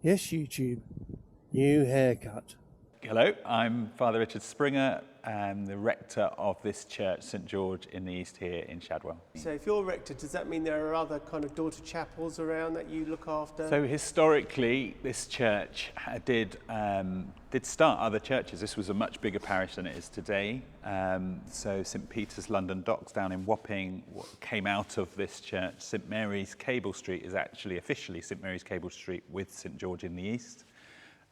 Yes, YouTube. New haircut. Hello, I'm Father Richard Springer. I'm the rector of this church, St George in the East here in Shadwell. So if you're rector, does that mean there are other kind of daughter chapels around that you look after? So historically, this church did start other churches. This was a much bigger parish than it is today. So St Peter's London Docks down in Wapping came out of this church. St Mary's Cable Street is actually officially St Mary's Cable Street with St George in the East.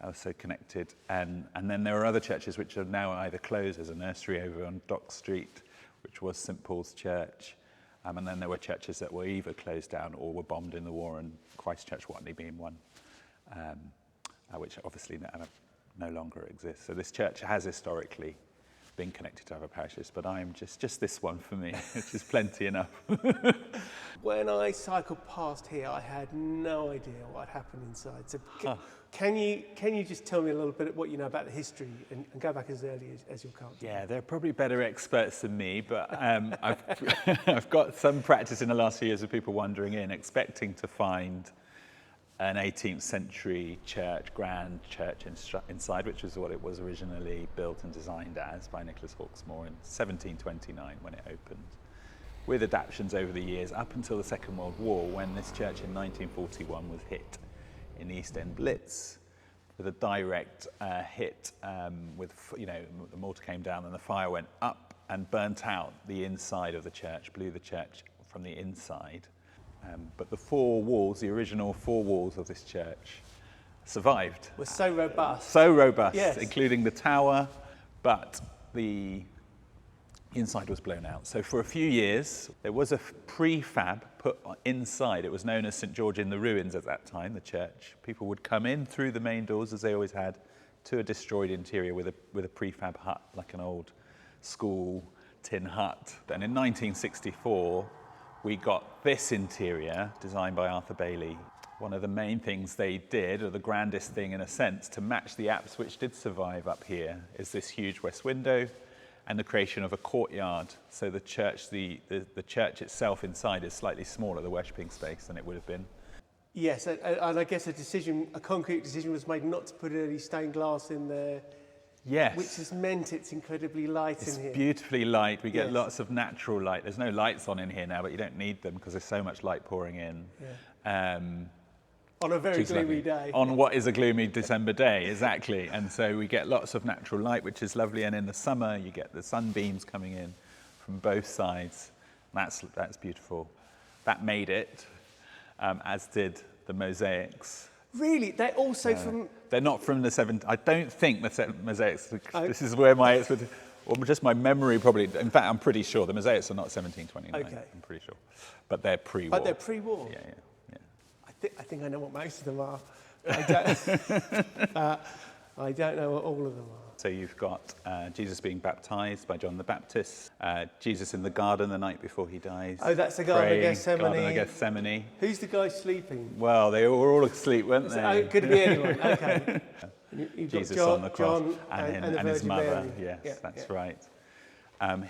Also connected, and then there are other churches which are now either closed. There's a nursery over on Dock Street, which was St Paul's Church, and then there were churches that were either closed down or were bombed in the war, and Christchurch Whatley being one, which obviously no longer exists. So this church has historically been connected to other parishes, but I'm just this one for me, which is plenty enough. When I cycled past here, I had no idea what happened inside. So can you just tell me a little bit of what you know about the history and go back as early as you can? Yeah, they're probably better experts than me, but I've got some practice in the last few years of people wandering in, expecting to find an 18th century church, grand church inside, which is what it was originally built and designed as by Nicholas Hawksmoor in 1729 when it opened, with adaptations over the years up until the Second World War, when this church in 1941 was hit in the East End Blitz with a direct hit with, the mortar came down and the fire went up and burnt out the inside of the church, blew the church from the inside. But the original four walls of this church survived. Were so robust. So robust, yes. Including the tower, but the inside was blown out. So for a few years, there was a prefab put inside. It was known as St George in the Ruins at that time, the church. People would come in through the main doors, as they always had, to a destroyed interior with a prefab hut, like an old school tin hut. And in 1964, we got this interior designed by Arthur Bailey. One of the main things they did, or the grandest thing in a sense, to match the apse which did survive up here, is this huge west window and the creation of a courtyard. So the church, the church itself inside is slightly smaller, the worshipping space, than it would have been. Yes, and I guess a concrete decision was made not to put any stained glass in there. Yes. Which has meant it's incredibly light in here. It's beautifully light. We get lots of natural light. There's no lights on in here now, but you don't need them because there's so much light pouring in. Yeah. On a very gloomy day. On what is a gloomy December day, exactly. And so we get lots of natural light, which is lovely. And in the summer, you get the sunbeams coming in from both sides. That's beautiful. That made it, as did the mosaics. Really? They're also from... They're not from the 70s. I don't think the mosaics... This is where my... Or just my memory probably... In fact, I'm pretty sure the mosaics are not 1729. Okay. I'm pretty sure. But they're pre-war. But they're pre-war? Yeah. I think I know what most of them are. I don't know what all of them are. So you've got Jesus being baptised by John the Baptist, Jesus in the garden the night before he dies. Oh, that's the Garden of Gethsemane. Who's the guy sleeping? Well, they were all asleep, weren't they? Oh, could it be anyone? Okay. Jesus on the cross and his mother. Mary. Yes, that's right.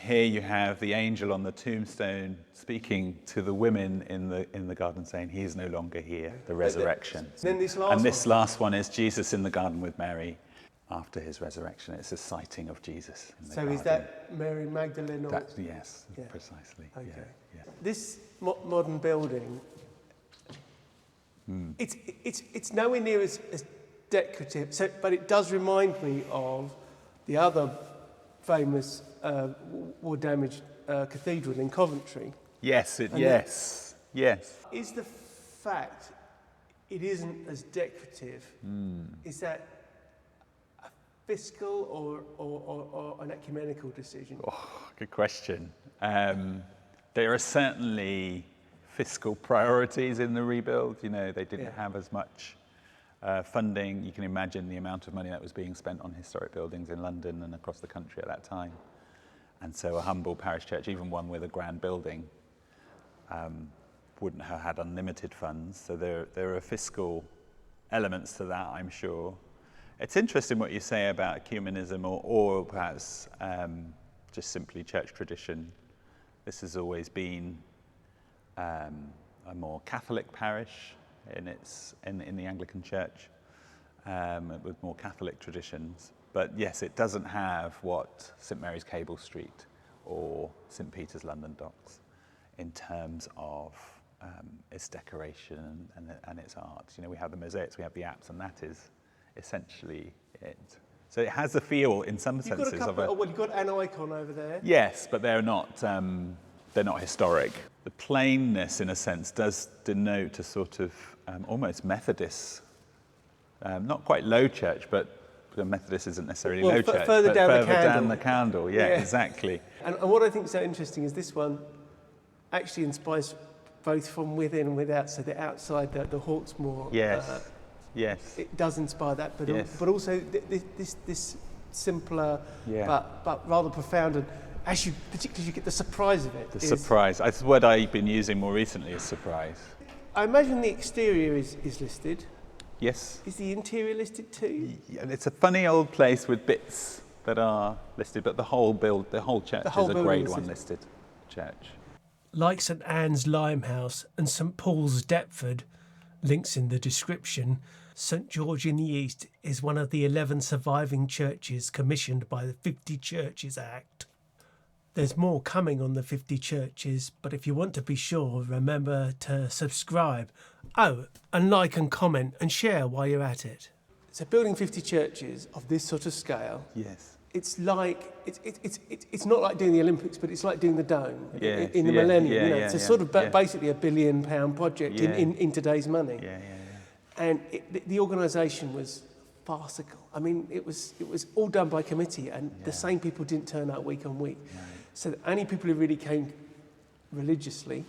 Here you have the angel on the tombstone speaking to the women in the garden, saying, "He is no longer here." The resurrection. Then this last one is Jesus in the garden with Mary after his resurrection. It's a sighting of Jesus. So is that Mary Magdalene? Yes, precisely. Okay. Yeah. This modern building, it's nowhere near as decorative. but it does remind me of the other famous war-damaged cathedral in Coventry. Yes. Is the fact it isn't as decorative, is that a fiscal or an ecumenical decision? Oh, good question. There are certainly fiscal priorities in the rebuild. They didn't have as much funding. You can imagine the amount of money that was being spent on historic buildings in London and across the country at that time. And so a humble parish church, even one with a grand building, wouldn't have had unlimited funds. So there are fiscal elements to that, I'm sure. It's interesting what you say about ecumenism or perhaps just simply church tradition. This has always been a more Catholic parish in the Anglican Church. with more Catholic traditions. But yes, it doesn't have what St Mary's Cable Street or St Peter's London Docks in terms of its decoration and its art. You know, we have the mosaics, we have the apse, and that is essentially it. So it has a feel, in some senses, you've got an icon over there. Yes, but they're not historic. The plainness, in a sense, does denote a sort of almost Methodist, not quite low church, but the Methodist isn't necessarily low church, further but down further the candle. down the candle. Yeah, exactly. And what I think is so interesting is this one actually inspires both from within and without. So the outside, the Hawksmoor. Yes. Yes. It does inspire that, but Yes. but also this simpler, Yeah. but rather profound, and particularly as you get the surprise of it. The surprise. That's the word I've been using more recently, is surprise. I imagine the exterior is listed. Yes. Is the interior listed too? And it's a funny old place with bits that are listed, but the whole church is a Grade 1 listed church. Like St Anne's Limehouse and St Paul's Deptford, links in the description, St George in the East is one of the 11 surviving churches commissioned by the 50 Churches Act. There's more coming on the 50 churches, but if you want to be sure, remember to subscribe. Oh, and like and comment and share while you're at it. So building 50 churches of this sort of scale, Yes. it's like it's not like doing the Olympics, but it's like doing the Dome Yes, in the yeah, millennium. yeah, You know, yeah, it's a yeah, sort of yeah. basically £1 billion project Yeah. in today's money. Yeah. And the organisation was farcical. I mean, it was all done by committee, and the same people didn't turn up week on week. No. So the only people who really came religiously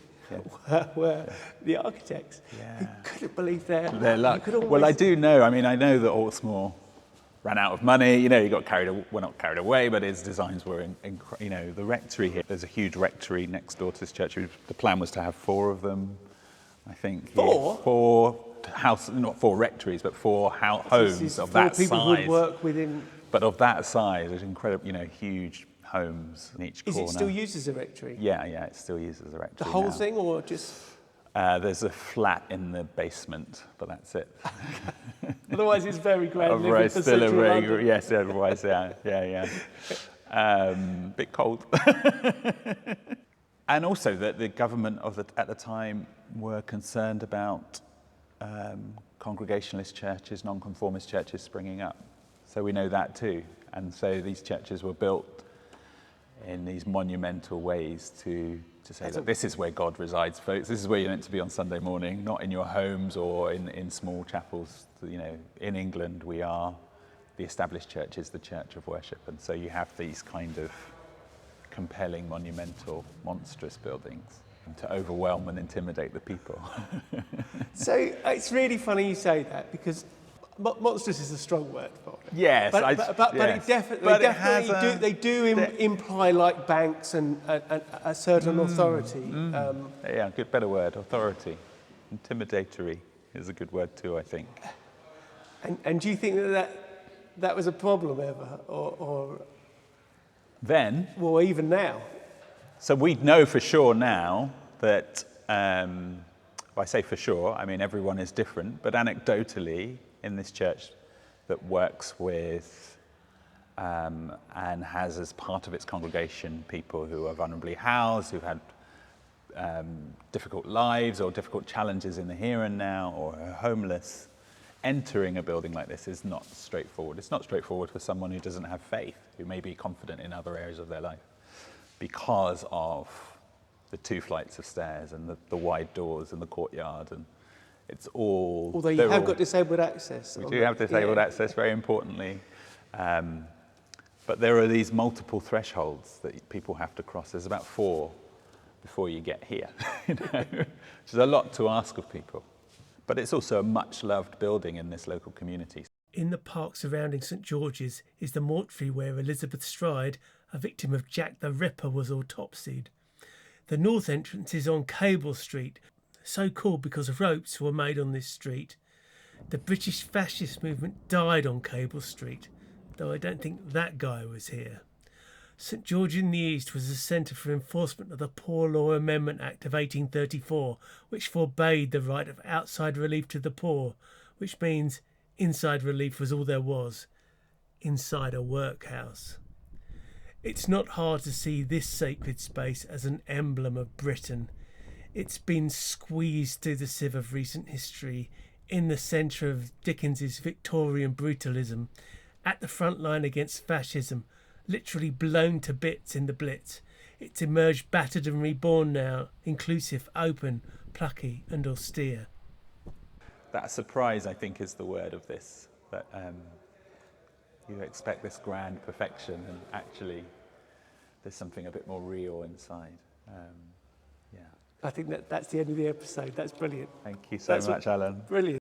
were the architects, who couldn't believe their luck. Well, I do know. I mean, I know that Hawksmoor ran out of money. You know, he got not carried away, but his designs were, the rectory here. There's a huge rectory next door to this church. The plan was to have 4 of them, I think. Four? 4 house, not 4 rectories, but 4 homes of that people size. would work within. But of that size, it's incredible. You know, huge homes in each corner. Is it still used as a rectory? Yeah, it's still used as a rectory. The whole now. thing, or just? There's a flat in the basement, but that's it. Otherwise, it's very grand. Otherwise, living for still a central very London. yes. Otherwise, bit cold. And also that the government at the time were concerned about congregationalist churches, nonconformist churches springing up. So we know that too. And so these churches were built in these monumental ways to say that this is where God resides, folks. This is where you're meant to be on Sunday morning, not in your homes or in small chapels. You know, in England, we are the established church is the church of worship. And so you have these kind of compelling, monumental, monstrous buildings to overwhelm and intimidate the people. So it's really funny you say that, because monstrous is a strong word for it. Yes, but yes. it definitely, But they it has definitely they do imply like banks and a certain authority. Yeah, better word, authority. Intimidatory is a good word too, I think. And do you think that was a problem ever, or Then, well, even now? so we know for sure now that, well, I say for sure, I mean everyone is different, but anecdotally in this church that works with and has as part of its congregation people who are vulnerably housed, who've had difficult lives or difficult challenges in the here and now, or are homeless, entering a building like this is not straightforward. It's not straightforward for someone who doesn't have faith, who may be confident in other areas of their life, because of the 2 flights of stairs and the wide doors and the courtyard, and it's all... Although you have got disabled access. We do have disabled access, very importantly. But there are these multiple thresholds that people have to cross. There's about 4 before you get here, which is a lot to ask of people. But it's also a much-loved building in this local community. In the park surrounding St George's is the mortuary where Elizabeth Stride, a victim of Jack the Ripper, was autopsied. The north entrance is on Cable Street, so called because ropes were made on this street. The British fascist movement died on Cable Street, though I don't think that guy was here. St George in the East was a centre for enforcement of the Poor Law Amendment Act of 1834, which forbade the right of outside relief to the poor, which means Inside relief was all there was, inside a workhouse. It's not hard to see this sacred space as an emblem of Britain. It's been squeezed through the sieve of recent history, in the centre of Dickens's Victorian brutalism, at the front line against fascism, literally blown to bits in the Blitz. It's emerged battered and reborn now, inclusive, open, plucky and austere. That surprise, I think, is the word of this, that you expect this grand perfection and actually there's something a bit more real inside. Yeah. I think that's the end of the episode. That's brilliant. Thank you so much, Alan. Brilliant.